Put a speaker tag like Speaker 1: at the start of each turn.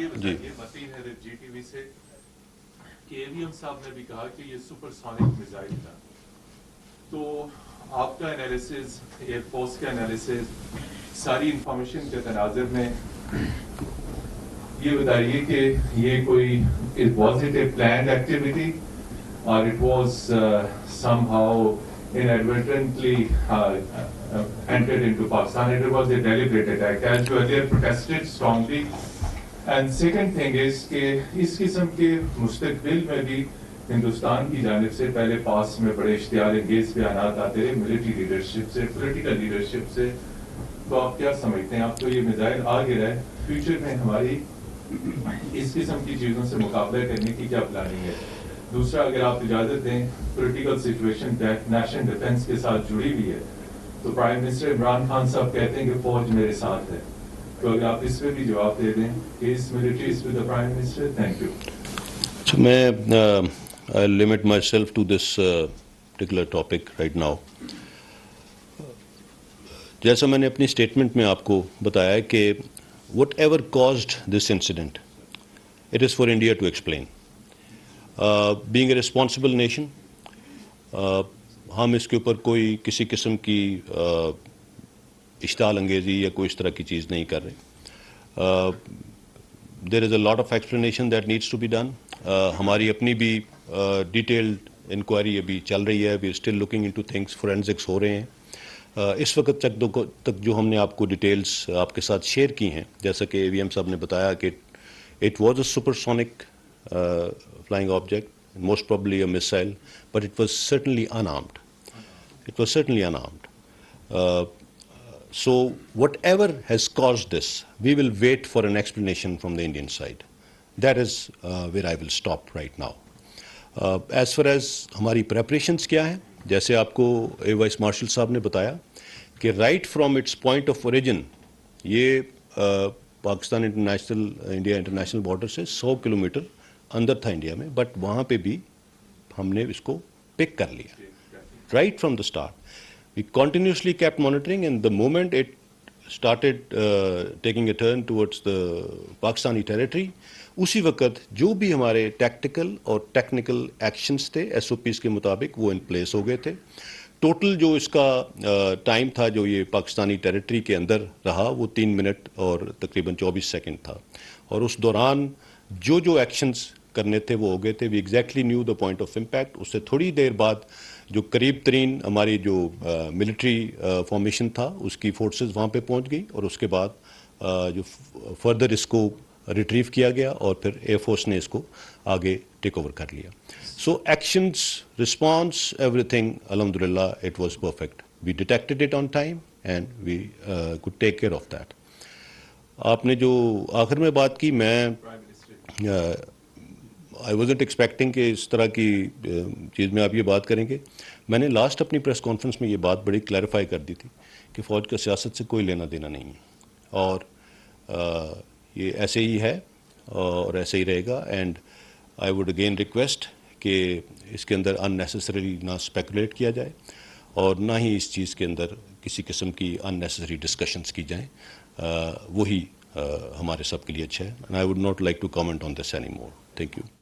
Speaker 1: یہ بتائیے متین ہے جی ٹی وی سے کہ اے وی ایم صاحب نے بھی کہا کہ یہ سپر سونک میزائل تھا، تو آپ کا انالیسز، ایئر فورس کا انالیسز، ساری انفارمیشن کے تناظر میں یہ بتائیے کہ یہ کوئی was it a planned activity or it was somehow inadvertently entered into Pakistan. It was a deliberate attack, as you earlier protested strongly. And second thing is کہ اس قسم کے مستقبل میں بھی ہندوستان کی جانب سے پہلے پاس میں بڑے اشتعال انگیز بیانات آتے رہے ملٹری لیڈرشپ سے، پولیٹیکل لیڈرشپ سے، تو آپ کیا سمجھتے ہیں؟ آپ کو یہ میزائل آ گیا ہے، فیوچر میں ہماری اس قسم کی چیزوں سے مقابلہ کرنے کی کیا پلاننگ ہے؟ دوسرا، اگر آپ اجازت دیں، پولیٹیکل سچویشن نیشنل ڈیفنس کے ساتھ جڑی ہوئی ہے، تو پرائم منسٹر عمران خان صاحب کہتے ہیں کہ فوج میرے ساتھ ہے، تو اگر آپ اس پہ بھی جواب دے دیں کہ اس military is with the prime minister. Thank you.
Speaker 2: میں limit myself to this particular topic right now. جیسا میں نے اپنی اسٹیٹمنٹ میں آپ کو بتایا کہ whatever caused this incident it is for India to explain. Being a responsible nation ہم اس کے اوپر کوئی کسی قسم کی اشتعال انگیزی یا کوئی اس طرح کی چیز نہیں کر رہے. There is a lot of explanation that needs to be done. ہماری اپنی بھی ڈیٹیلڈ انکوائری ابھی چل رہی ہے، we still looking into things, forensics ہو رہے ہیں. اس وقت تک جو ہم نے آپ کو ڈیٹیلز آپ کے ساتھ شیئر کی ہیں، جیسا کہ اے وی ایم صاحب نے بتایا کہ it was a super sonic flying object, most probably a missile, but it was certainly unarmed. It was certainly unarmed. So whatever has caused this, we will wait for an explanation from the Indian side. That is where I will stop right now. As far as ہماری preparations کیا ہیں، جیسے آپ کو vice marshal صاحب نے بتایا کہ right from its point of origin یہ پاکستان انڈیا انٹرنیشنل بارڈر سے 100 کلومیٹر اندر تھا انڈیا میں، بٹ وہاں پہ بھی ہم نے اس کو پک کر لیا right from the start. We continuously kept monitoring and the moment it started taking a turn towards the Pakistani territory, اسی وقت جو بھی ہمارے ٹیکٹیکل اور ٹیکنیکل ایکشنز تھے ایس او پیز کے مطابق وہ ان پلیس ہو گئے تھے. ٹوٹل جو اس کا ٹائم تھا جو یہ پاکستانی ٹیریٹری کے اندر رہا وہ 3 منٹ اور تقریباً 24 سیکنڈ تھا، اور اس دوران جو ایکشنز کرنے تھے وہ ہو گئے تھے. We exactly knew the point of impact. اس سے تھوڑی دیر بعد جو قریب ترین ہماری جو ملٹری فارمیشن تھا اس کی فورسز وہاں پہ پہنچ گئی، اور اس کے بعد جو فردر اس کو ریٹریو کیا گیا اور پھر ایئر فورس نے اس کو آگے ٹیک اوور کر لیا. So actions, response, everything الحمد للہ it was perfect. We detected it on time and we could take care of that. آپ نے جو آخر میں بات کی، میں آئی وازنٹ ایکسپیکٹنگ کہ اس طرح کی چیز میں آپ یہ بات کریں گے. میں نے لاسٹ اپنی پریس کانفرنس میں یہ بات بڑی کلیریفائی کر دی تھی کہ فوج کا سیاست سے کوئی لینا دینا نہیں ہے، اور یہ ایسے ہی ہے اور ایسے ہی رہے گا. And I would again request کہ اس کے اندر ان نیسیسری نہ اسپیکولیٹ کیا جائے اور نہ ہی اس چیز کے اندر کسی قسم کی ان نیسیسری ڈسکشنس کی جائیں. وہی ہمارے سب کے لیے اچھا ہے. And I would not like to comment on this anymore. Thank you.